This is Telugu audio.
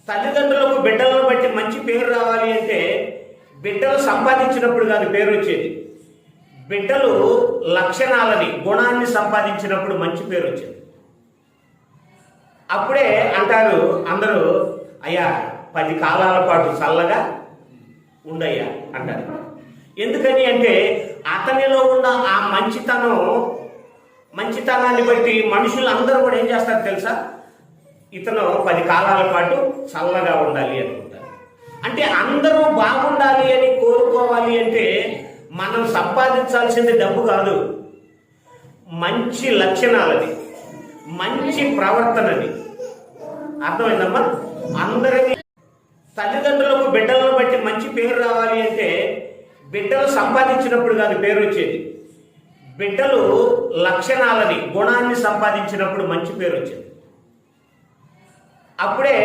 తల్లిదండ్రులకు బిడ్డలను బట్టి మంచి పేరు రావాలి అంటే బిడ్డలు సంపాదించినప్పుడు కాదు పేరు వచ్చేది. బిడ్డలు లక్షణాలని గుణాన్ని సంపాదించినప్పుడు మంచి పేరు వచ్చింది. అప్పుడే అంటారు అందరూ, అయ్యా 10 కాలాల పాటు చల్లగా ఉండయ్యా అంటారు. ఎందుకని అంటే అతనిలో ఉన్న ఆ మంచితనాన్ని బట్టి మనుషులు అందరూ కూడా ఏం చేస్తారు తెలుసా, ఇతను 10 కాలాల పాటు చల్లగా ఉండాలి అనుకుంటారు. అంటే అందరూ బాగుండాలి అని కోరుకోవాలి అంటే మనం సంపాదించాల్సింది డబ్బు కాదు, మంచి లక్షణాలని, మంచి ప్రవర్తనని. అర్థమైందమ్మా? అందరినీ తల్లిదండ్రులకు బిడ్డలను బట్టి మంచి పేరు రావాలి అంటే బిడ్డలు సంపాదించినప్పుడు కాదు పేరు వచ్చేది. బిడ్డలు లక్షణాలని గుణాన్ని సంపాదించినప్పుడు మంచి పేరు వచ్చింది. అప్పుడే